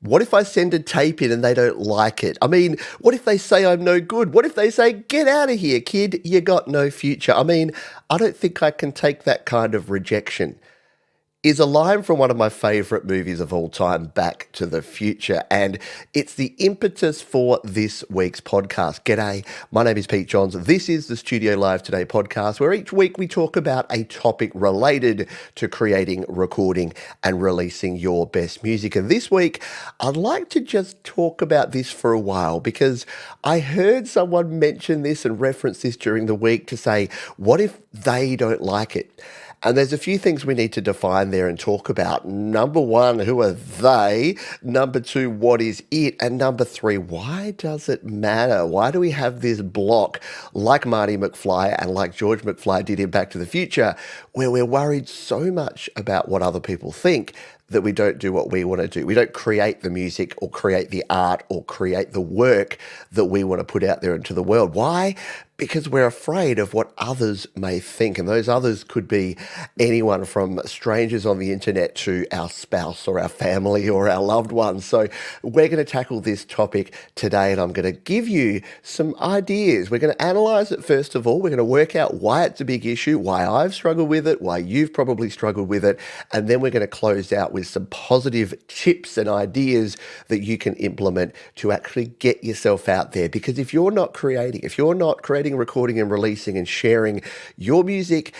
What if I send a tape in and they don't like it? I mean, what if they say I'm no good? What if they say, get out of here, kid, you got no future? I mean, I don't think I can take that kind of rejection. Is a line from one of my favourite movies of all time, Back to the Future, and it's the impetus for this week's podcast. G'day, my name is Pete Johns. This is the Studio Live Today podcast, where each week we talk about a topic related to creating, recording, and releasing your best music. And this week, I'd like to just talk about this for a while because I heard someone mention this and reference this during the week to say, what if they don't like it? And there's a few things we need to define there and talk about. Number one, who are they? Number two, what is it? And number three, why does it matter? Why do we have this block like Marty McFly and like George McFly did in Back to the Future, where we're worried so much about what other people think that we don't do what we want to do. We don't create the music or create the art or create the work that we want to put out there into the world. Why? Because we're afraid of what others may think. And those others could be anyone from strangers on the internet to our spouse or our family or our loved ones. So we're going to tackle this topic today, and I'm going to give you some ideas. We're going to analyze it first of all. We're going to work out why it's a big issue, why I've struggled with it, why you've probably struggled with it. And then we're going to close out with some positive tips and ideas that you can implement to actually get yourself out there. Because if you're not creating, recording and releasing and sharing your music,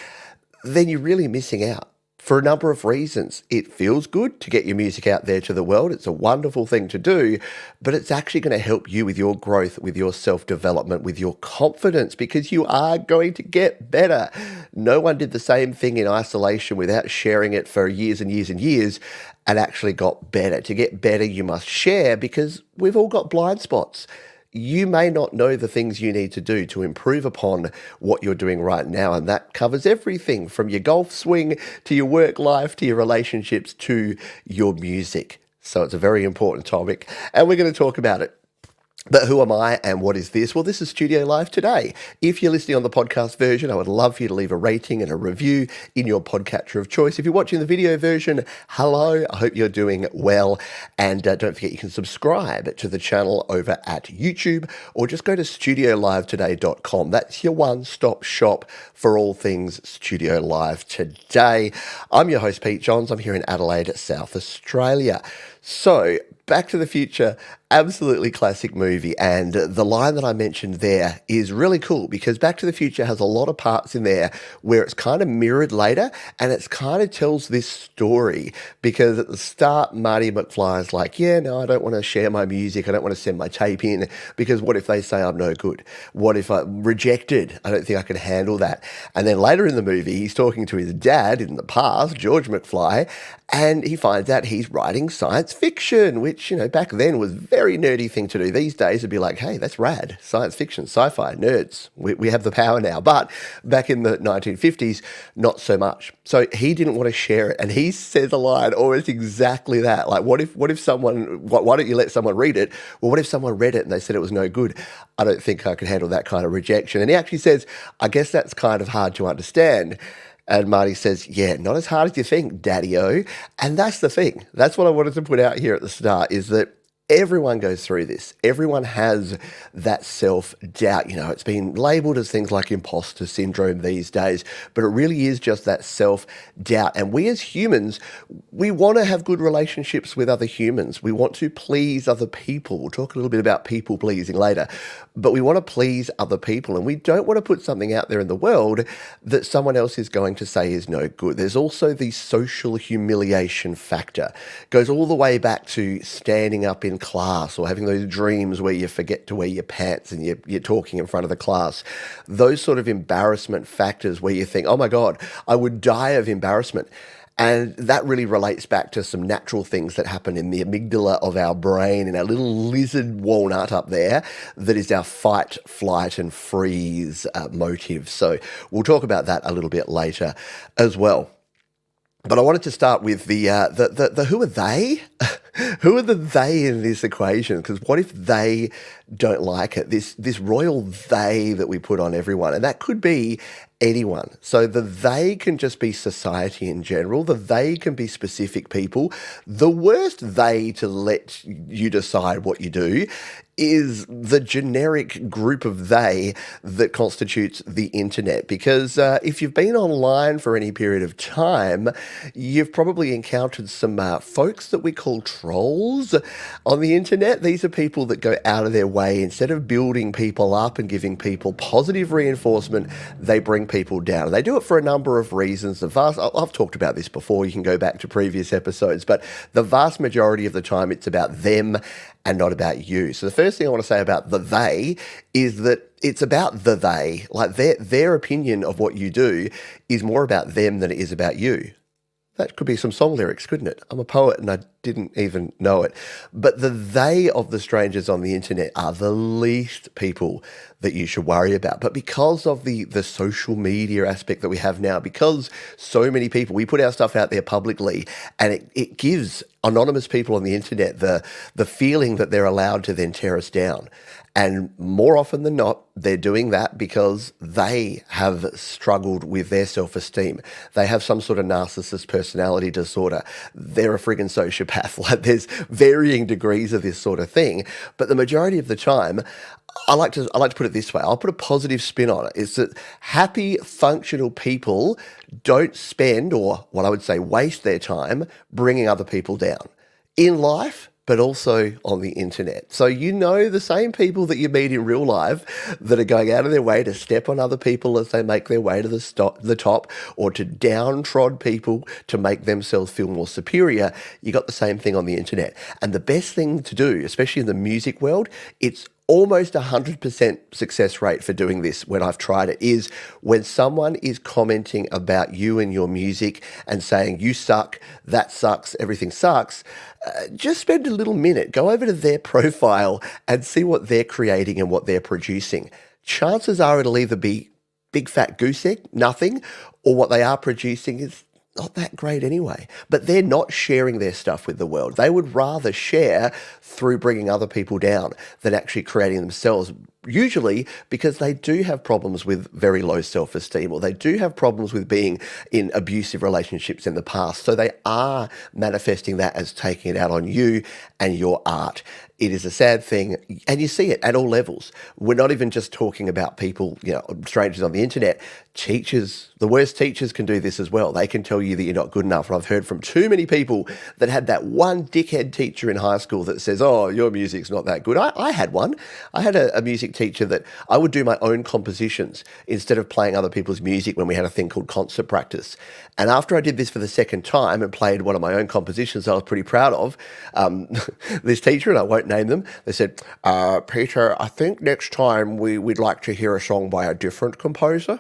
then you're really missing out for a number of reasons. It feels good to get your music out there to the world. It's a wonderful thing to do, but it's actually going to help you with your growth, with your self-development, with your confidence, because you are going to get better. No one did the same thing in isolation without sharing it for years and years and years and actually got better. To get better, you must share, because we've all got blind spots. You may not know the things you need to do to improve upon what you're doing right now. And that covers everything from your golf swing to your work life, to your relationships, to your music. So it's a very important topic, and we're going to talk about it. But who am I and what is this? Well, this is Studio Live Today. If you're listening on the podcast version, I would love for you to leave a rating and a review in your podcatcher of choice. If you're watching the video version, hello, I hope you're doing well. And don't forget, you can subscribe to the channel over at YouTube, or just go to studiolivetoday.com. That's your one-stop shop for all things Studio Live Today. I'm your host, Pete Johns. I'm here in Adelaide, South Australia. So, Back to the Future, absolutely classic movie, and the line that I mentioned there is really cool because Back to the Future has a lot of parts in there where it's kind of mirrored later, and it's kind of tells this story because at the start, Marty McFly is like, yeah, no, I don't want to share my music, I don't want to send my tape in, because what if they say I'm no good? What if I'm rejected? I don't think I can handle that. And then later in the movie, he's talking to his dad in the past, George McFly, and he finds out he's writing science fiction, which, you know, back then was a very nerdy thing to do. These days it'd be like, hey, that's rad. Science fiction, sci-fi, nerds. We have the power now. But back in the 1950s, not so much. So he didn't want to share it. And he says a line almost exactly that. Like, what if someone, why don't you let someone read it? Well, what if someone read it and they said it was no good? I don't think I could handle that kind of rejection. And he actually says, I guess that's kind of hard to understand. And Marty says, yeah, not as hard as you think, Daddy-O. And that's the thing. That's what I wanted to put out here at the start, is that everyone goes through this. Everyone has that self-doubt. You know, it's been labeled as things like imposter syndrome these days, but it really is just that self-doubt. And we as humans, we want to have good relationships with other humans. We want to please other people. We'll talk a little bit about people pleasing later, but we want to please other people, and we don't want to put something out there in the world that someone else is going to say is no good. There's also the social humiliation factor. It goes all the way back to standing up in class or having those dreams where you forget to wear your pants and you're talking in front of the class. Those sort of embarrassment factors where you think, oh my God, I would die of embarrassment. And that really relates back to some natural things that happen in the amygdala of our brain, in our little lizard walnut up there, that is our fight, flight, and freeze motive. So we'll talk about that a little bit later as well. But I wanted to start with the who are they? Who are the they in this equation? Because what if they don't like it? This royal they that we put on everyone, and that could be anyone. So the they can just be society in general, the they can be specific people. The worst they to let you decide what you do is the generic group of they that constitutes the internet. Because if you've been online for any period of time, you've probably encountered some folks that we call trolls on the internet. These are people that go out of their way. Instead of building people up and giving people positive reinforcement, they bring people down. They do it for a number of reasons. I've talked about this before. You can go back to previous episodes, but the vast majority of the time it's about them and not about you. So the first thing I want to say about the they is that it's about the they. Like their opinion of what you do is more about them than it is about you. That could be some song lyrics, couldn't it? I'm a poet and I didn't even know it. But the they of the strangers on the internet are the least people that you should worry about. But because of the social media aspect that we have now, because so many people, we put our stuff out there publicly, and it gives anonymous people on the internet the feeling that they're allowed to then tear us down. And more often than not, they're doing that because they have struggled with their self-esteem. They have some sort of narcissist personality disorder. They're a friggin' sociopath. Like, there's varying degrees of this sort of thing. But the majority of the time, I like to put it this way. I'll put a positive spin on it. It's that happy, functional people don't spend, or what I would say, waste their time bringing other people down in life, but also on the internet. So the same people that you meet in real life that are going out of their way to step on other people as they make their way to the top, or to downtrod people to make themselves feel more superior. You got the same thing on the internet. And the best thing to do, especially in the music world, it's almost 100% success rate for doing this when I've tried it, is when someone is commenting about you and your music and saying, you suck, that sucks, everything sucks, just spend a little minute, go over to their profile and see what they're creating and what they're producing. Chances are it'll either be big fat goose egg, nothing, or what they are producing is not that great anyway. But they're not sharing their stuff with the world. They would rather share through bringing other people down than actually creating themselves, usually because they do have problems with very low self-esteem, or they do have problems with being in abusive relationships in the past. So they are manifesting that as taking it out on you and your art. It is a sad thing, and you see it at all levels. We're not even just talking about people, strangers on the internet. Teachers, the worst teachers can do this as well. They can tell you that you're not good enough. And I've heard from too many people that had that one dickhead teacher in high school that says, oh, your music's not that good. I had one. I had a music teacher that I would do my own compositions instead of playing other people's music when we had a thing called concert practice. And after I did this for the second time and played one of my own compositions I was pretty proud of, this teacher, and I won't name them, they said, Peter, I think next time we'd like to hear a song by a different composer.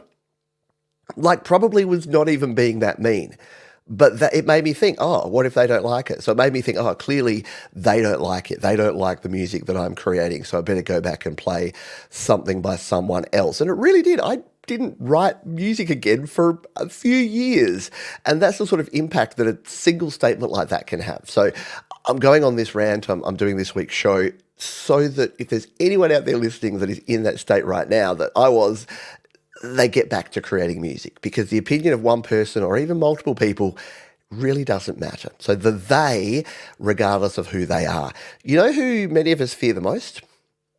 Like, probably was not even being that mean. But it made me think, oh, what if they don't like it? So it made me think, oh, clearly they don't like it. They don't like the music that I'm creating. So I better go back and play something by someone else. And it really did. I didn't write music again for a few years. And that's the sort of impact that a single statement like that can have. So I'm going on this rant. I'm doing this week's show so that if there's anyone out there listening that is in that state right now that I was, they get back to creating music, because the opinion of one person or even multiple people really doesn't matter. So the they, regardless of who they are. You know who many of us fear the most?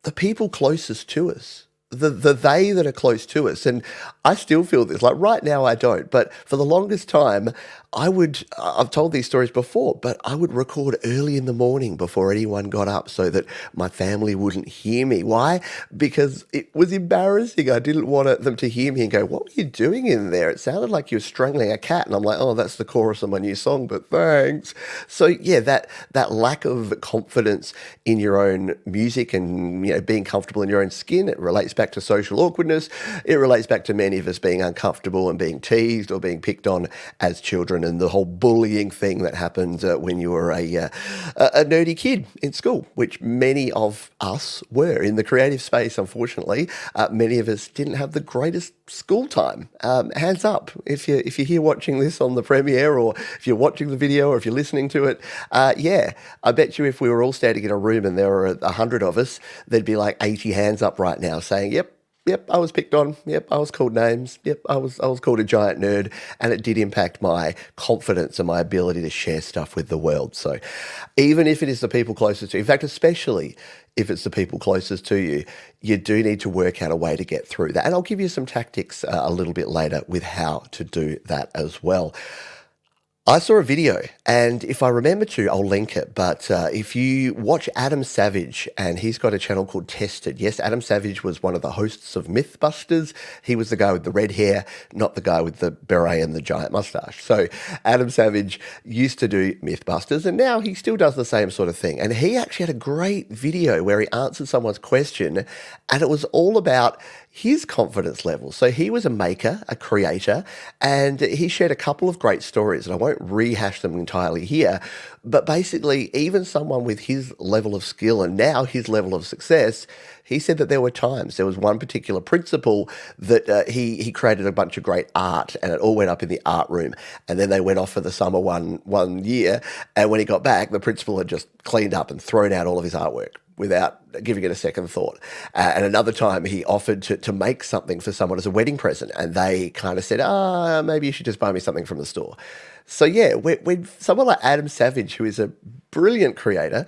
The people closest to us. The they that are close to us. And I still feel this. Like, right now I don't, but for the longest time I've told these stories before, but I would record early in the morning before anyone got up so that my family wouldn't hear me. Why? Because it was embarrassing. I didn't want them to hear me and go, what were you doing in there? It sounded like you were strangling a cat. And I'm like, oh, that's the chorus of my new song, but thanks. So yeah, that lack of confidence in your own music and being comfortable in your own skin, it relates back to social awkwardness. It relates back to many of us being uncomfortable and being teased or being picked on as children, and the whole bullying thing that happened when you were a nerdy kid in school, which many of us were in the creative space. Unfortunately, many of us didn't have the greatest school time. Hands up if you're here watching this on the premiere, or if you're watching the video, or if you're listening to it. Yeah, I bet you if we were all standing in a room and there were 100 of us, there'd be like 80 hands up right now saying, yep, Yep, I was picked on. Yep, I was called names. Yep, I was called a giant nerd, and it did impact my confidence and my ability to share stuff with the world. So, even if it is the people closest to you, in fact, especially if it's the people closest to you, you do need to work out a way to get through that. And I'll give you some tactics a little bit later with how to do that as well. I saw a video, and if I remember to, I'll link it. But if you watch Adam Savage, and he's got a channel called Tested. Yes, Adam Savage was one of the hosts of Mythbusters. He was the guy with the red hair, not the guy with the beret and the giant mustache. So Adam Savage used to do Mythbusters, and now he still does the same sort of thing. And he actually had a great video where he answered someone's question, and it was all about his confidence level. So he was a maker, a creator, and he shared a couple of great stories, and I won't rehash them entirely here, but basically, even someone with his level of skill and now his level of success, he said that there were times, there was one particular principal that he created a bunch of great art, and it all went up in the art room, and then they went off for the summer one year, and when he got back, the principal had just cleaned up and thrown out all of his artwork without giving it a second thought. And another time he offered to make something for someone as a wedding present, and they kind of said, maybe you should just buy me something from the store. So yeah, when someone like Adam Savage, who is a brilliant creator,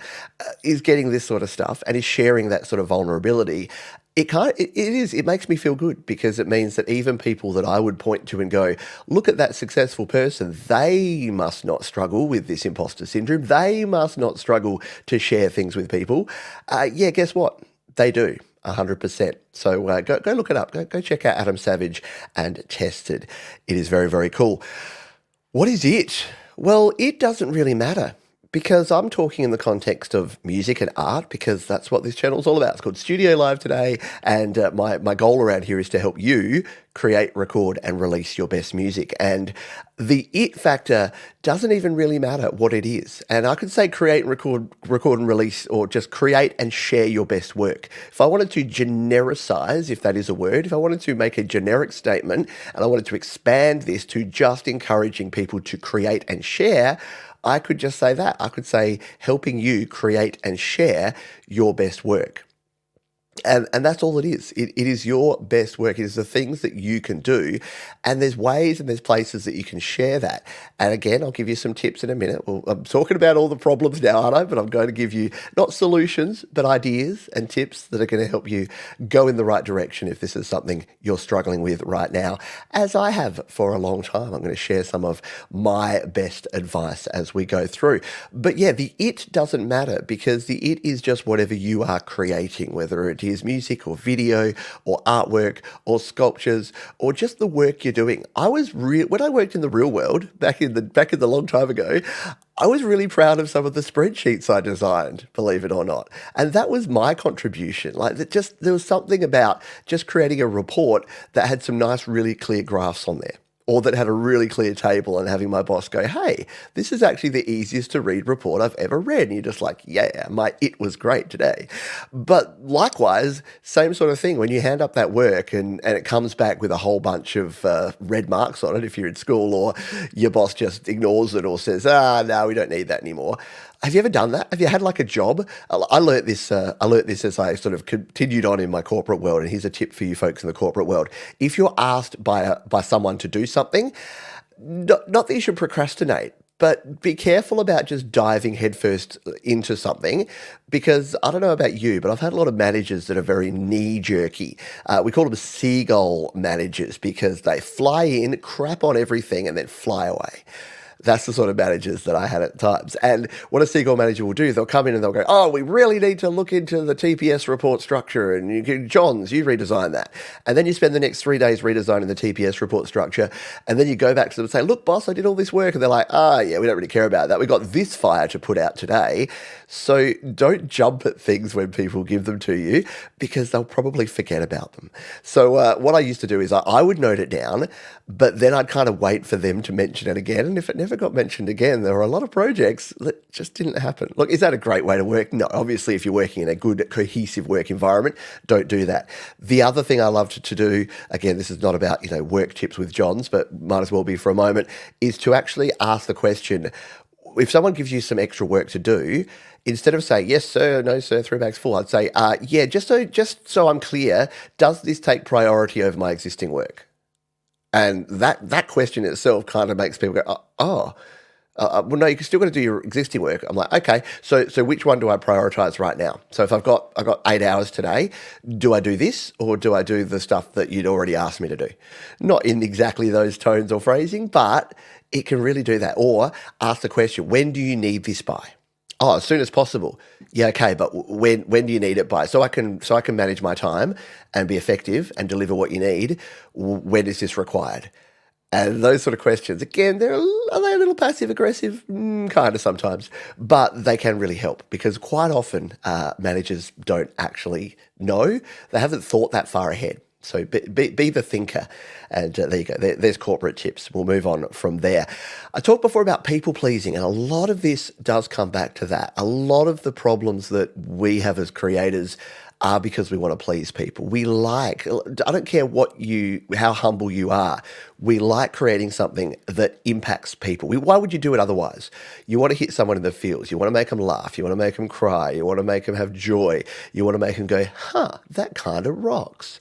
is getting this sort of stuff and is sharing that sort of vulnerability, it makes me feel good, because it means that even people that I would point to and go, look at that successful person, they must not struggle with this imposter syndrome. They must not struggle to share things with people. Yeah, guess what? They do. 100%. So go look it up. Go check out Adam Savage and Tested. It is very, very cool. What is it? Well, it doesn't really matter, because I'm talking in the context of music and art, because that's what this channel is all about. It's called Studio Live today, and my goal around here is to help you create, record, and release your best music. And the it factor doesn't even really matter what it is. And I could say create, record and release, or just create and share your best work. If I wanted to genericize, if that is a word, if I wanted to make a generic statement and I wanted to expand this to just encouraging people to create and share, I could just say that. I could say helping you create and share your best work. And that's all it is. It is your best work. It is the things that you can do. And there's ways and there's places that you can share that. And again, I'll give you some tips in a minute. Well, I'm talking about all the problems now, aren't I? But I'm going to give you not solutions, but ideas and tips that are going to help you go in the right direction if this is something you're struggling with right now, as I have for a long time. I'm going to share some of my best advice as we go through. But yeah, the it doesn't matter, because the it is just whatever you are creating, whether it is music or video or artwork or sculptures or just the work you're doing. When I worked in the real world back in the long time ago, I was really proud of some of the spreadsheets I designed, believe it or not. And that was my contribution. There was something about just creating a report that had some nice, really clear graphs on there, or that had a really clear table, and having my boss go, hey, this is actually the easiest to read report I've ever read. And you're just like, yeah, it was great today. But likewise, same sort of thing, when you hand up that work and it comes back with a whole bunch of red marks on it if you're in school, or your boss just ignores it or says, no, we don't need that anymore. Have you ever done that? Have you had like a job? I learnt this as I sort of continued on in my corporate world. And here's a tip for you folks in the corporate world. If you're asked by someone to do something, not that you should procrastinate, but be careful about just diving headfirst into something, because I don't know about you, but I've had a lot of managers that are very knee-jerky. We call them seagull managers, because they fly in, crap on everything, and then fly away. That's the sort of managers that I had at times. And what a seagull manager will do, they'll come in and they'll go, oh, we really need to look into the TPS report structure, and Johns, you redesign that. And then you spend the next 3 days redesigning the TPS report structure, and then you go back to them and say, look, boss, I did all this work. And they're like, yeah, we don't really care about that. We got this fire to put out today. So don't jump at things when people give them to you, because they'll probably forget about them. So what I used to do is I would note it down, but then I'd kind of wait for them to mention it again. And if it never got mentioned again, there were a lot of projects that just didn't happen. Look, is that a great way to work? No, obviously, if you're working in a good, cohesive work environment, don't do that. The other thing I love to do, again, this is not about, work tips with Johns, but might as well be for a moment, is to actually ask the question, if someone gives you some extra work to do, instead of saying yes sir, no sir, three bags full, I'd say yeah, just so I'm clear, does this take priority over my existing work? And that question itself kind of makes people go, oh, well, no, you still got to do your existing work. I'm like, okay, so which one do I prioritize right now? So if I've got 8 hours today, do I do this or do I do the stuff that you'd already asked me to do? Not in exactly those tones or phrasing, but it can really do that. Or ask the question, when do you need this by? Oh, as soon as possible. Yeah, okay, but when do you need it by? So I can manage my time and be effective and deliver what you need. When is this required? And those sort of questions, again, are they a little passive aggressive? Kind of sometimes, but they can really help because quite often managers don't actually know. They haven't thought that far ahead. So be the thinker. And there you go. There's corporate tips. We'll move on from there. I talked before about people pleasing, and a lot of this does come back to that. A lot of the problems that we have as creators are because we want to please people. I don't care how humble you are, we like creating something that impacts people. Why would you do it otherwise? You want to hit someone in the feels. You want to make them laugh. You want to make them cry. You want to make them have joy. You want to make them go, that kind of rocks.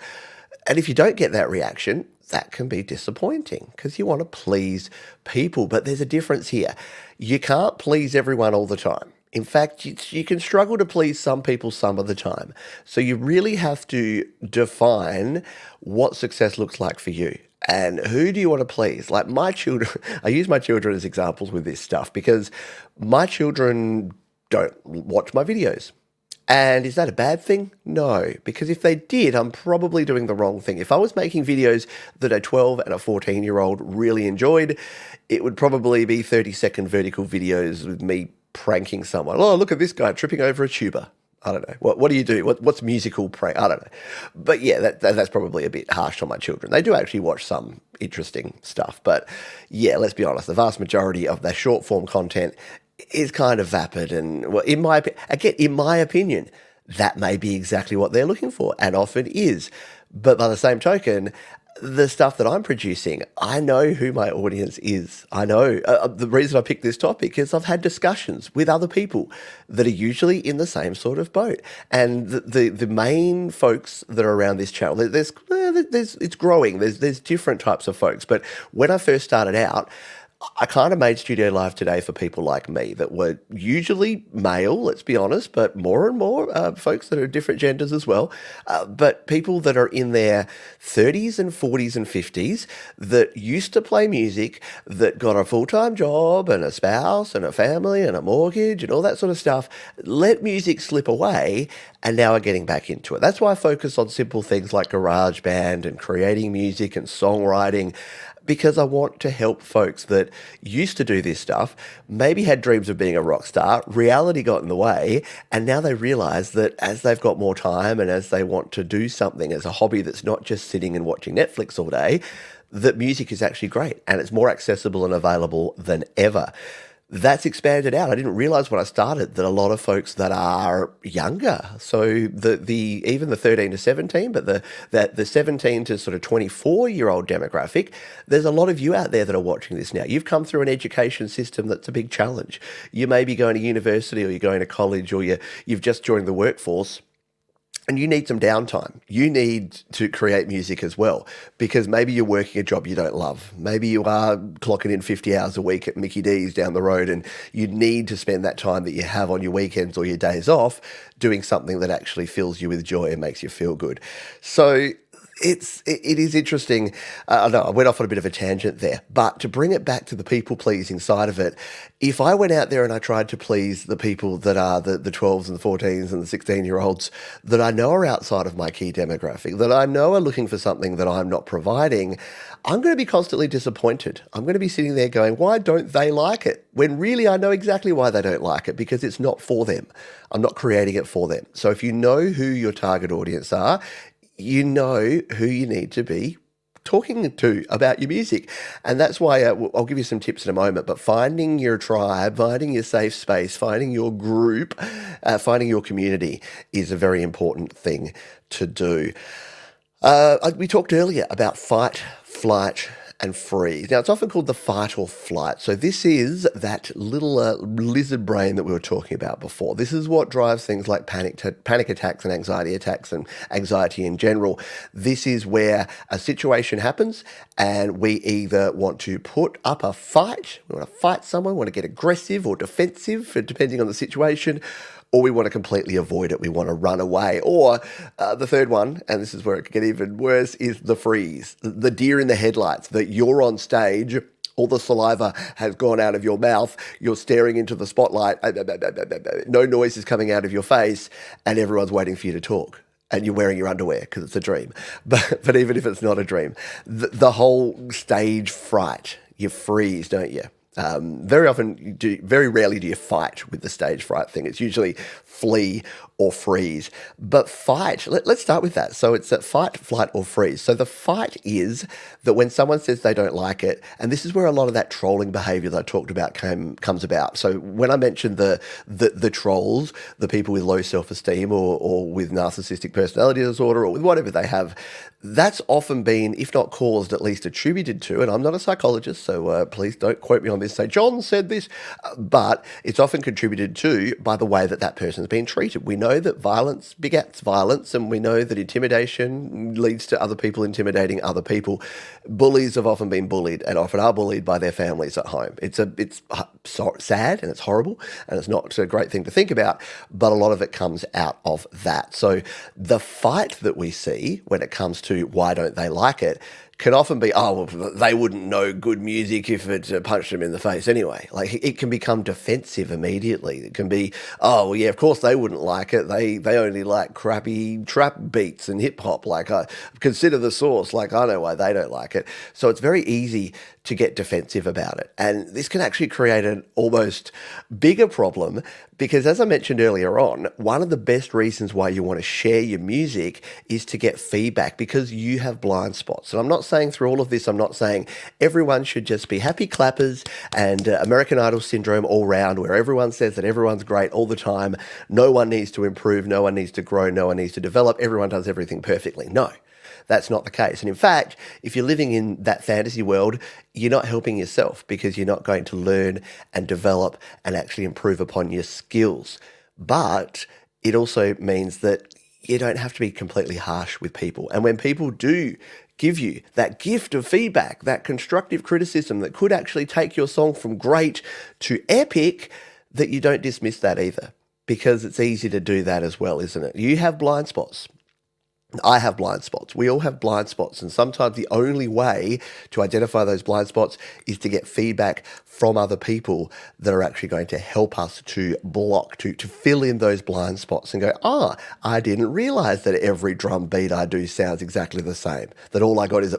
And if you don't get that reaction, that can be disappointing because you want to please people. But there's a difference here. You can't please everyone all the time. In fact, you can struggle to please some people some of the time. So you really have to define what success looks like for you. And who do you want to please? Like my children, I use my children as examples with this stuff because my children don't watch my videos. And is that a bad thing? No, because if they did, I'm probably doing the wrong thing. If I was making videos that a 12 and a 14-year-old really enjoyed, it would probably be 30-second vertical videos with me pranking someone. Oh, look at this guy tripping over a tuba. I don't know. What do you do? What's musical prank? I don't know. But yeah, that's probably a bit harsh on my children. They do actually watch some interesting stuff. But yeah, let's be honest, the vast majority of their short form content is kind of vapid. And well, in my opinion, that may be exactly what they're looking for and often is. But by the same token, the stuff that I'm producing, I know who my audience is. I know the reason I picked this topic is I've had discussions with other people that are usually in the same sort of boat. And the main folks that are around this channel, it's growing. There's different types of folks. But when I first started out, I kind of made Studio Live Today for people like me that were usually male, let's be honest, but more and more folks that are different genders as well. But people that are in their 30s and 40s and 50s that used to play music, that got a full-time job and a spouse and a family and a mortgage and all that sort of stuff, let music slip away and now are getting back into it. That's why I focus on simple things like GarageBand and creating music and songwriting, because I want to help folks that used to do this stuff, maybe had dreams of being a rock star, reality got in the way, and now they realize that as they've got more time and as they want to do something as a hobby that's not just sitting and watching Netflix all day, that music is actually great and it's more accessible and available than ever. That's expanded out. I didn't realize when I started that a lot of folks that are younger, so the even the 13 to 17, but the 17 to sort of 24-year-old demographic, there's a lot of you out there that are watching this now. You've come through an education system that's a big challenge. You may be going to university or you're going to college or you've just joined the workforce. And you need some downtime. You need to create music as well because maybe you're working a job you don't love. Maybe you are clocking in 50 hours a week at Mickey D's down the road and you need to spend that time that you have on your weekends or your days off doing something that actually fills you with joy and makes you feel good. So it is interesting. I know I went off on a bit of a tangent there, but to bring it back to the people pleasing side of it, if I went out there and I tried to please the people that are the 12s and the 14s and the 16-year-olds that I know are outside of my key demographic, that I know are looking for something that I'm not providing, I'm going to be constantly disappointed. I'm going to be sitting there going, why don't they like it? When really I know exactly why they don't like it, because it's not for them. I'm not creating it for them. So if you know who your target audience are, you know who you need to be talking to about your music. And that's why I'll give you some tips in a moment, but finding your tribe, finding your safe space, finding your group, finding your community is a very important thing to do. We talked earlier about fight, flight, and freeze. Now, it's often called the fight or flight. So this is that little lizard brain that we were talking about before. This is what drives things like panic attacks and anxiety in general. This is where a situation happens and we either want to put up a fight, we want to fight someone, we want to get aggressive or defensive, depending on the situation, or we want to completely avoid it. We want to run away. Or the third one, and this is where it can get even worse, is the freeze, the deer in the headlights, that you're on stage, all the saliva has gone out of your mouth, you're staring into the spotlight, no noise is coming out of your face, and everyone's waiting for you to talk. And you're wearing your underwear because it's a dream. But even if it's not a dream, the whole stage fright, you freeze, don't you? Very rarely do you fight with the stage fright thing. It's usually flee or freeze. But fight, let's start with that. So it's a fight, flight, or freeze. So the fight is that when someone says they don't like it, and this is where a lot of that trolling behavior that I talked about comes about. So when I mentioned the trolls, the people with low self-esteem or with narcissistic personality disorder or with whatever they have, that's often been, if not caused, at least attributed to, and I'm not a psychologist, so please don't quote me on this, say, John said this, but it's often contributed to by the way that that person's been treated. We know that violence begets violence, and we know that intimidation leads to other people intimidating other people. Bullies have often been bullied and often are bullied by their families at home. It's sad and it's horrible and it's not a great thing to think about, but a lot of it comes out of that. So the fight that we see when it comes to why don't they like it can often be, oh, well, they wouldn't know good music if it punched them in the face anyway. Like, it can become defensive immediately. It can be, oh, well, yeah, of course they wouldn't like it. They only like crappy trap beats and hip hop. Like, I consider the source. Like, I know why they don't like it. So it's very easy to get defensive about it. And this can actually create an almost bigger problem because, as I mentioned earlier on, one of the best reasons why you want to share your music is to get feedback because you have blind spots. And I'm not saying through all of this, I'm not saying everyone should just be happy clappers and American Idol syndrome all round where everyone says that everyone's great all the time. No one needs to improve. No one needs to grow. No one needs to develop. Everyone does everything perfectly. No. That's not the case. And in fact, if you're living in that fantasy world, you're not helping yourself because you're not going to learn and develop and actually improve upon your skills. But it also means that you don't have to be completely harsh with people. And when people do give you that gift of feedback, that constructive criticism that could actually take your song from great to epic, that you don't dismiss that either, because it's easy to do that as well, isn't it? You have blind spots. I have blind spots. We all have blind spots. And sometimes the only way to identify those blind spots is to get feedback from other people that are actually going to help us to to fill in those blind spots and go, I didn't realize that every drum beat I do sounds exactly the same, that all I got is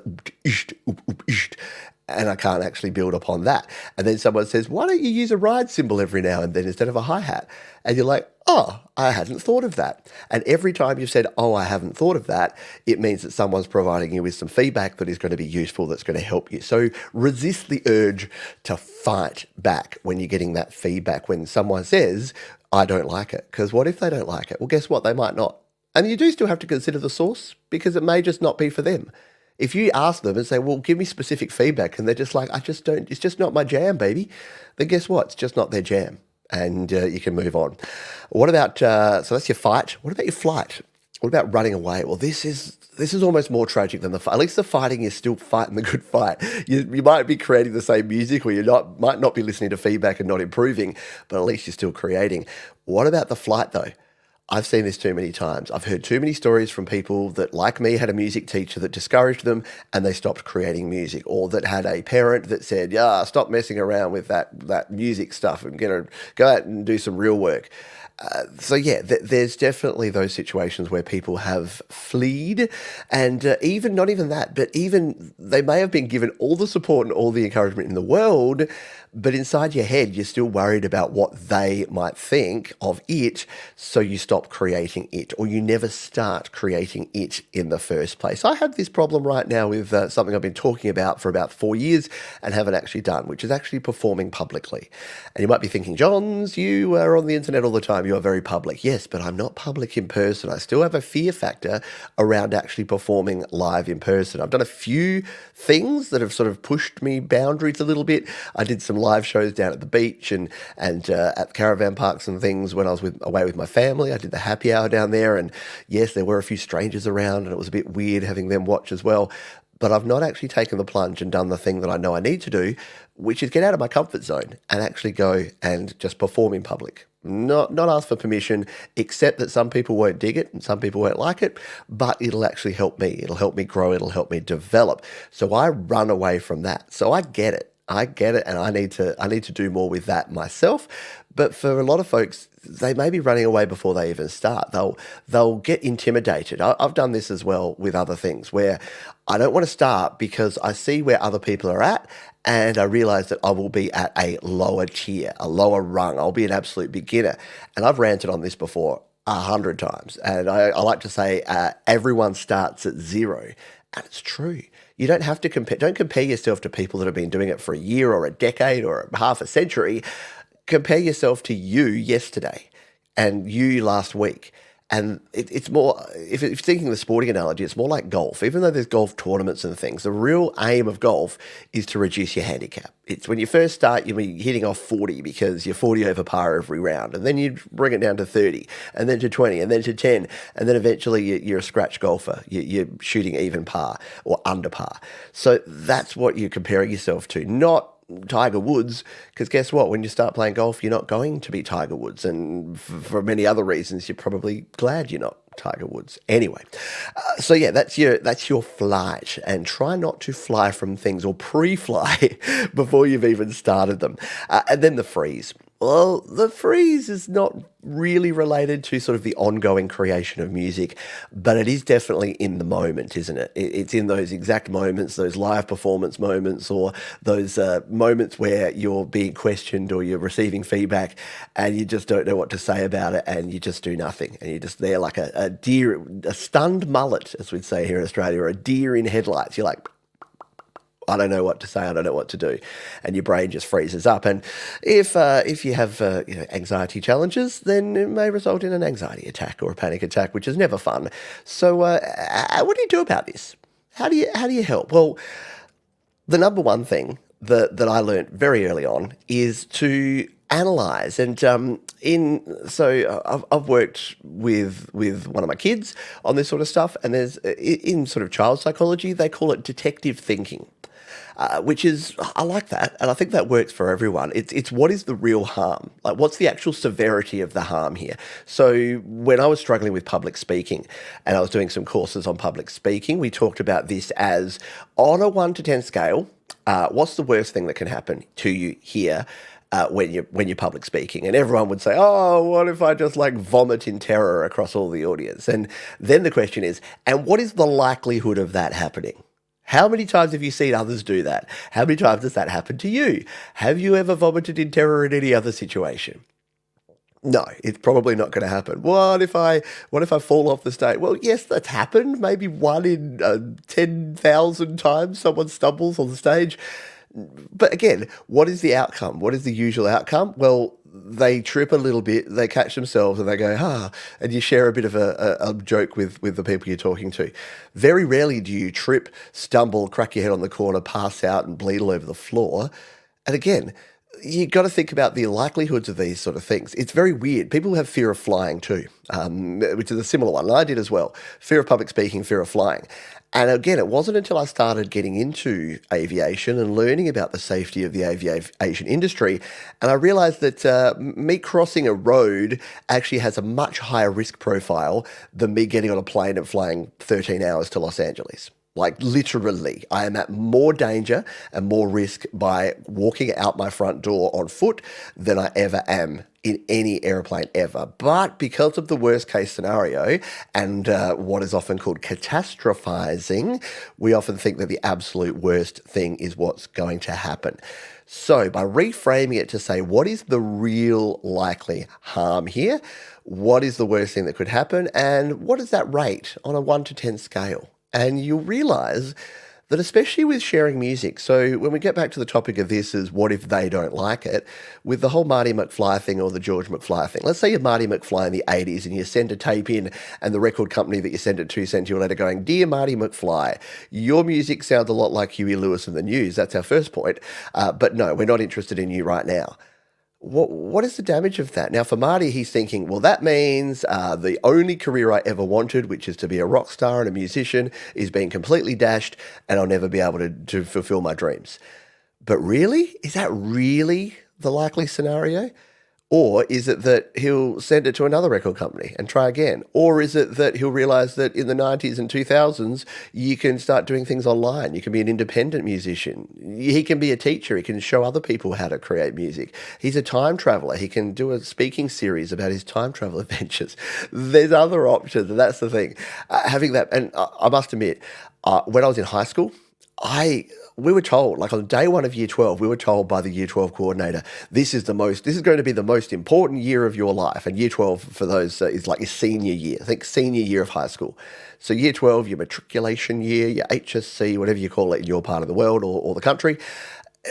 and I can't actually build upon that. And then someone says, why don't you use a ride cymbal every now and then instead of a hi-hat? And you're like, oh, I hadn't thought of that. And every time you've said, oh, I haven't thought of that, it means that someone's providing you with some feedback that is going to be useful, that's going to help you. So resist the urge to fight back when you're getting that feedback. When someone says, I don't like it, because what if they don't like it? Well, guess what? They might not. And you do still have to consider the source because it may just not be for them. If you ask them and say, well, give me specific feedback, and they're just like, it's just not my jam, baby, then guess what? It's just not their jam. And you can move on. What about, so that's your fight. What about your flight? What about running away? Well, this is almost more tragic than the fight. At least the fighting is still fighting the good fight. You might be creating the same music, or might not be listening to feedback and not improving, but at least you're still creating. What about the flight, though? I've seen this too many times. I've heard too many stories from people that, like me, had a music teacher that discouraged them and they stopped creating music, or that had a parent that said, yeah, stop messing around with that music stuff and go out and do some real work. There's definitely those situations where people have fled, and even not even that, but even they may have been given all the support and all the encouragement in the world, but inside your head, you're still worried about what they might think of it, so you stop creating it, or you never start creating it in the first place. I have this problem right now with something I've been talking about for about 4 years and haven't actually done, which is actually performing publicly. And you might be thinking, Johns, you are on the internet all the time. you are very public. Yes, but I'm not public in person. I still have a fear factor around actually performing live in person. I've done a few things that have sort of pushed me boundaries a little bit. I did some live shows down at the beach and at caravan parks and things when I was away with my family. I did the happy hour down there, and yes, there were a few strangers around, and it was a bit weird having them watch as well. But I've not actually taken the plunge and done the thing that I know I need to do, which is get out of my comfort zone and actually go and just perform in public. Not ask for permission, accept that some people won't dig it and some people won't like it, but it'll actually help me. It'll help me grow. It'll help me develop. So I run away from that. So I get it. I get it, and I need to do more with that myself. But for a lot of folks, they may be running away before they even start. They'll get intimidated. I've done this as well with other things where I don't want to start because I see where other people are at, and I realize that I will be at a lower tier, a lower rung. I'll be an absolute beginner. And I've ranted on this before 100 times. And I like to say everyone starts at zero. And it's true. You don't have to compare. Don't compare yourself to people that have been doing it for a year or a decade or half a century. Compare yourself to you yesterday and you last week. And it's more, if you're thinking the sporting analogy, it's more like golf. Even though there's golf tournaments and things, the real aim of golf is to reduce your handicap. It's when you first start, you'll be hitting off 40 because you're 40 over par every round. And then you bring it down to 30, and then to 20, and then to 10. And then eventually you're a scratch golfer. You're shooting even par or under par. So that's what you're comparing yourself to, not Tiger Woods, because guess what? When you start playing golf, you're not going to be Tiger Woods, and for many other reasons, you're probably glad you're not Tiger Woods. Anyway, so yeah, that's your flight, and try not to fly from things or pre-fly before you've even started them. And then the freeze. Well, the freeze is not really related to sort of the ongoing creation of music, but it is definitely in the moment, isn't it? It's in those exact moments, those live performance moments, or those moments where you're being questioned or you're receiving feedback and you just don't know what to say about it, and you just do nothing. And you're just there like a deer, a stunned mullet, as we'd say here in Australia, or a deer in headlights. You're like, I don't know what to say. I don't know what to do, and your brain just freezes up. And if you have anxiety challenges, then it may result in an anxiety attack or a panic attack, which is never fun. So, what do you do about this? How do you help? Well, the number one thing that I learned very early on is to analyze. And I've worked with one of my kids on this sort of stuff, and there's in sort of child psychology they call it detective thinking. Which is, I like that, and I think that works for everyone. It's what is the real harm? Like, what's the actual severity of the harm here? So when I was struggling with public speaking, and I was doing some courses on public speaking, we talked about this as on a 1 to 10 scale. What's the worst thing that can happen to you here? When you're public speaking, and everyone would say, "Oh, what if I just like vomit in terror across all the audience?" And then the question is, and what is the likelihood of that happening? How many times have you seen others do that? How many times has that happened to you? Have you ever vomited in terror in any other situation? No, it's probably not going to happen. What if I fall off the stage? Well, yes, that's happened. Maybe 1 in 10,000 times someone stumbles on the stage. But again, what is the outcome? What is the usual outcome? Well, they trip a little bit, they catch themselves, and they go, and you share a bit of a joke with the people you're talking to. Very rarely do you trip, stumble, crack your head on the corner, pass out, and bleed all over the floor. And again, you got to think about the likelihoods of these sort of things. It's very weird. People have fear of flying too, which is a similar one. And I did as well. Fear of public speaking, fear of flying. And again, it wasn't until I started getting into aviation and learning about the safety of the aviation industry, and I realized that me crossing a road actually has a much higher risk profile than me getting on a plane and flying 13 hours to Los Angeles. Like literally, I am at more danger and more risk by walking out my front door on foot than I ever am in any airplane ever. But because of the worst case scenario and what is often called catastrophizing, we often think that the absolute worst thing is what's going to happen. So by reframing it to say, what is the real likely harm here? What is the worst thing that could happen? And what is that rate on a 1 to 10 scale? And you'll realize that especially with sharing music. So when we get back to the topic of this is what if they don't like it, with the whole Marty McFly thing or the George McFly thing. Let's say you're Marty McFly in the 80s and you send a tape in and the record company that you send it to sends you a letter going, "Dear Marty McFly, your music sounds a lot like Huey Lewis and the News." That's our first point. But no, we're not interested in you right now. What is the damage of that? Now, for Marty, he's thinking, well, that means the only career I ever wanted, which is to be a rock star and a musician, is being completely dashed, and I'll never be able to fulfill my dreams. But really? Is that really the likely scenario? Or is it that he'll send it to another record company and try again? Or is it that he'll realize that in the 90s and 2000s, you can start doing things online? You can be an independent musician. He can be a teacher. He can show other people how to create music. He's a time traveler. He can do a speaking series about his time travel adventures. There's other options, and that's the thing. Having that, and I must admit, when I was in high school, we were told, like on day one of year 12, we were told by the year 12 coordinator, this is going to be the most important year of your life. And year 12 for those is like your senior year. I think senior year of high school. So year 12, your matriculation year, your HSC, whatever you call it in your part of the world or the country.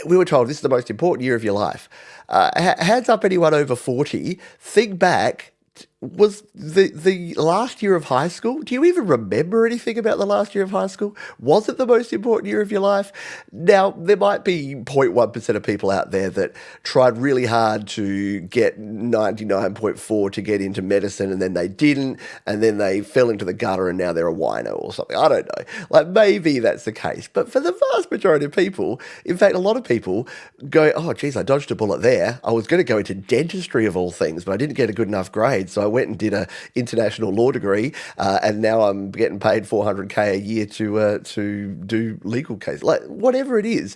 We were told this is the most important year of your life. Hands up anyone over 40, think back. Was the last year of high school, do you even remember anything about the last year of high school? Was it the most important year of your life? Now, there might be 0.1% of people out there that tried really hard to get 99.4 to get into medicine, and then they didn't, and then they fell into the gutter and now they're a wino or something. I don't know. Like, maybe that's the case. But for the vast majority of people, in fact, a lot of people go, oh, geez, I dodged a bullet there. I was going to go into dentistry of all things, but I didn't get a good enough grade, so I went and did a international law degree, and now I'm getting paid $400K a year to do legal cases. Like, whatever it is,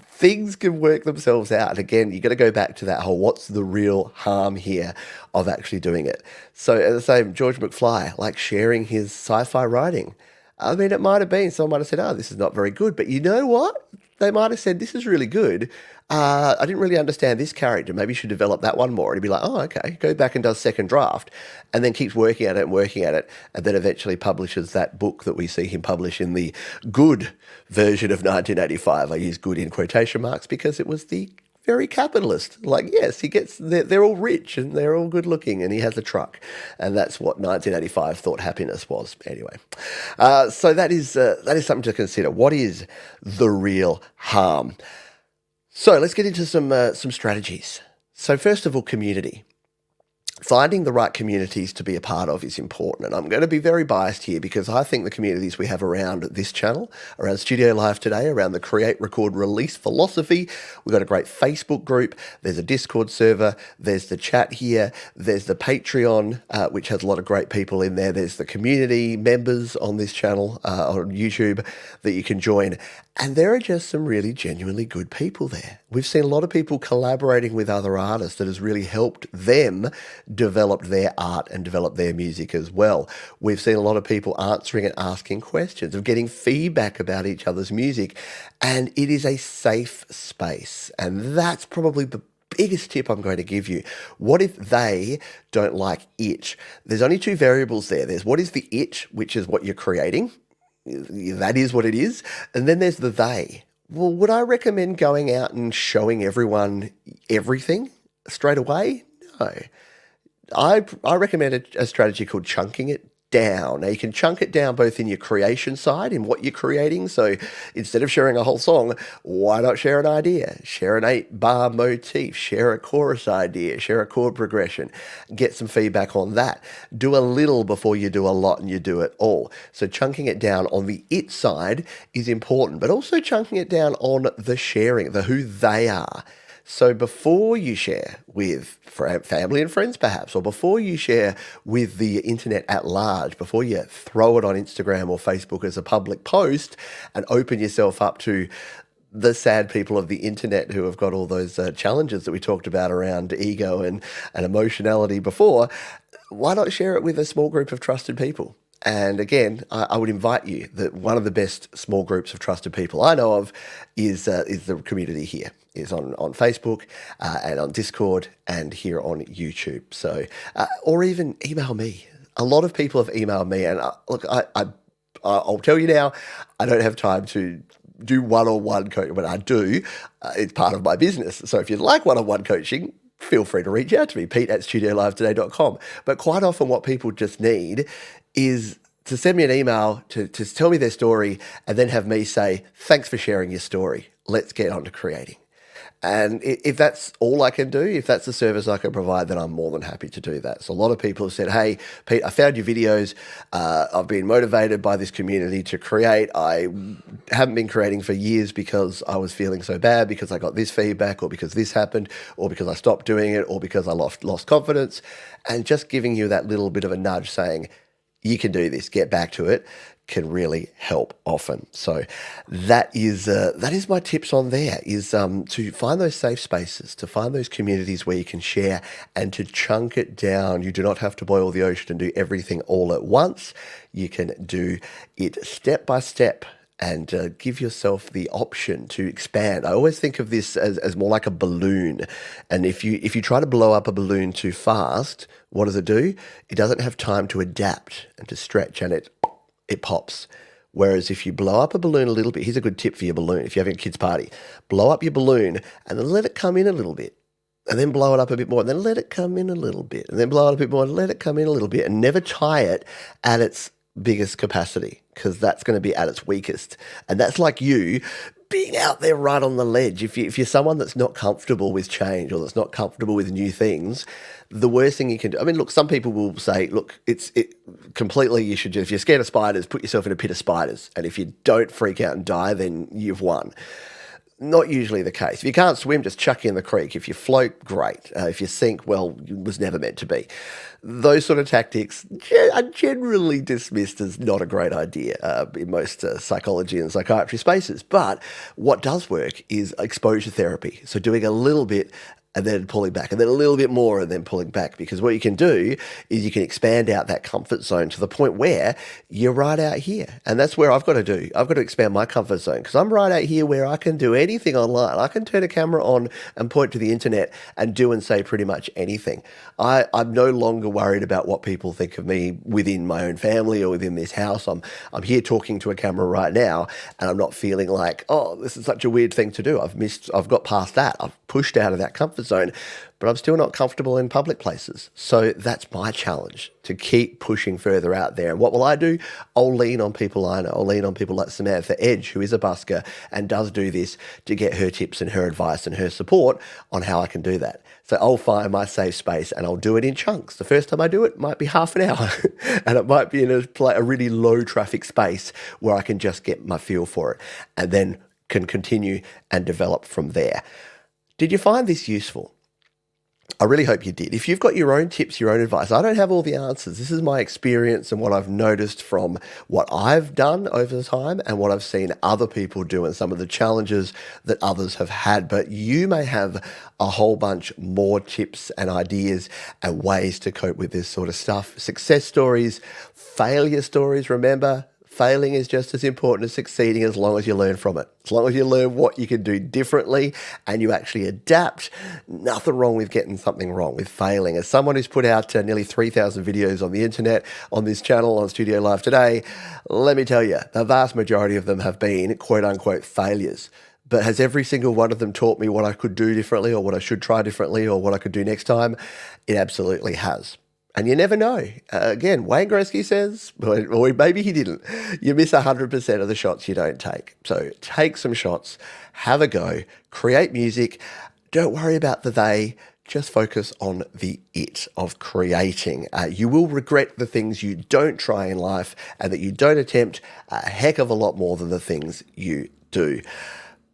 things can work themselves out. And again, you got to go back to that whole what's the real harm here of actually doing it. So as I say, George McFly, like sharing his sci-fi writing. I mean, it might have been, someone might have said, oh, this is not very good. But you know what? They might have said, this is really good. I didn't really understand this character. Maybe you should develop that one more. And he'd be like, oh, okay, go back and does second draft, and then keeps working at it and working at it, and then eventually publishes that book that we see him publish in the good version of 1985. I use good in quotation marks because it was the very capitalist. Like, yes, they're all rich and they're all good looking and he has a truck. And that's what 1985 thought happiness was. Anyway, so that is something to consider. What is the real harm? So let's get into some strategies. So first of all, community. Finding the right communities to be a part of is important. And I'm going to be very biased here because I think the communities we have around this channel, around Studio Live Today, around the Create, Record, Release philosophy, we've got a great Facebook group, there's a Discord server, there's the chat here, there's the Patreon, which has a lot of great people in there, there's the community members on this channel, on YouTube, that you can join. And there are just some really genuinely good people there. We've seen a lot of people collaborating with other artists that has really helped them develop their art and develop their music as well. We've seen a lot of people answering and asking questions, of getting feedback about each other's music. And it is a safe space. And that's probably the biggest tip I'm going to give you. What if they don't like it? There's only two variables there. There's what is the it, which is what you're creating. That is what it is. And then there's the they. Well, would I recommend going out and showing everyone everything straight away? No. I recommend a strategy called chunking it down. Now, you can chunk it down both in your creation side, in what you're creating. So instead of sharing a whole song, why not share an idea? Share an 8-bar motif, share a chorus idea, share a chord progression, get some feedback on that. Do a little before you do a lot and you do it all. So chunking it down on the it side is important, but also chunking it down on the sharing, the who they are. So before you share with family and friends perhaps, or before you share with the internet at large, before you throw it on Instagram or Facebook as a public post and open yourself up to the sad people of the internet who have got all those challenges that we talked about around ego and emotionality before, why not share it with a small group of trusted people? And again, I would invite you that one of the best small groups of trusted people I know of is the community here, is on Facebook and on Discord and here on YouTube. So, or even email me. A lot of people have emailed me, and look, I'll tell you now, I don't have time to do one-on-one coaching. When I do, it's part of my business. So if you'd like one-on-one coaching, feel free to reach out to me, pete@studiolivetoday.com. But quite often what people just need is to send me an email to tell me their story and then have me say, thanks for sharing your story. Let's get on to creating. And if that's all I can do, if that's the service I can provide, then I'm more than happy to do that. So a lot of people have said, hey, Pete, I found your videos. I've been motivated by this community to create. I haven't been creating for years because I was feeling so bad, because I got this feedback, or because this happened, or because I stopped doing it, or because I lost confidence. And just giving you that little bit of a nudge saying, you can do this, get back to it, can really help often. So that is my tips on there, is to find those safe spaces, to find those communities where you can share, and to chunk it down. You do not have to boil the ocean and do everything all at once. You can do it step by step and give yourself the option to expand. I always think of this as more like a balloon. And if you try to blow up a balloon too fast, what does it do? It doesn't have time to adapt and to stretch, and it pops. Whereas if you blow up a balloon a little bit, here's a good tip for your balloon. If you're having a kid's party, blow up your balloon and then let it come in a little bit, and then blow it up a bit more, and then let it come in a little bit, and then blow it up a bit more, and let it come in a little bit, and never tie it at its biggest capacity, because that's going to be at its weakest. And that's like you being out there right on the ledge. If you're someone that's not comfortable with change, or that's not comfortable with new things, the worst thing you can do, I mean, look, some people will say, look, completely, you should if you're scared of spiders, put yourself in a pit of spiders. And if you don't freak out and die, then you've won. Not usually the case. If you can't swim, just chuck you in the creek. If you float, great. If you sink, well, it was never meant to be. Those sort of tactics are generally dismissed as not a great idea in most psychology and psychiatry spaces. But what does work is exposure therapy. So doing a little bit and then pulling back, and then a little bit more, and then pulling back. Because what you can do is you can expand out that comfort zone to the point where you're right out here. And that's where I've got to do. I've got to expand my comfort zone, because I'm right out here where I can do anything online. I can turn a camera on and point to the internet and do and say pretty much anything. I'm no longer worried about what people think of me within my own family or within this house. I'm here talking to a camera right now, and I'm not feeling like, oh, this is such a weird thing to do. I've got past that. I've pushed out of that comfort zone, but I'm still not comfortable in public places. So that's my challenge, to keep pushing further out there. And what will I do? I'll lean on people I know. I'll lean on people like Samantha Edge, who is a busker and does do this, to get her tips and her advice and her support on how I can do that. So I'll find my safe space, and I'll do it in chunks. The first time I do it might be half an hour and it might be in a really low traffic space where I can just get my feel for it, and then can continue and develop from there. Did you find this useful? I really hope you did. If you've got your own tips, your own advice, I don't have all the answers. This is my experience and what I've noticed from what I've done over time and what I've seen other people do, and some of the challenges that others have had. But you may have a whole bunch more tips and ideas and ways to cope with this sort of stuff. Success stories, failure stories, remember, failing is just as important as succeeding, as long as you learn from it. As long as you learn what you can do differently and you actually adapt, nothing wrong with getting something wrong, with failing. As someone who's put out nearly 3,000 videos on the internet, on this channel, on Studio Live Today, let me tell you, the vast majority of them have been quote-unquote failures. But has every single one of them taught me what I could do differently, or what I should try differently, or what I could do next time? It absolutely has. And you never know. Again, Wayne Gretzky says, or maybe he didn't, you miss 100% of the shots you don't take. So take some shots, have a go, create music. Don't worry about the they, just focus on the it of creating. You will regret the things you don't try in life, and that you don't attempt a heck of a lot more than the things you do.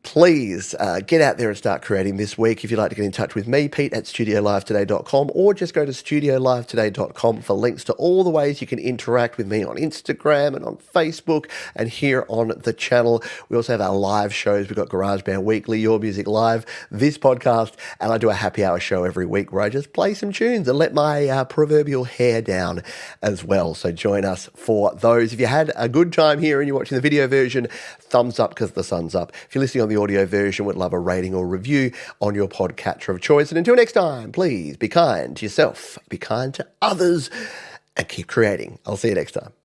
Please get out there and start creating this week. If you'd like to get in touch with me, pete@studiolivetoday.com, or just go to studiolivetoday.com for links to all the ways you can interact with me on Instagram and on Facebook and here on the channel. We also have our live shows. We've got GarageBand Weekly, Your Music Live, this podcast, and I do a happy hour show every week where I just play some tunes and let my proverbial hair down as well. So join us for those. If you had a good time here and you're watching the video version, thumbs up because the sun's up. If you're listening on the audio version, would love a rating or review on your podcatcher of choice. And until next time, please be kind to yourself, be kind to others, and keep creating. I'll see you next time.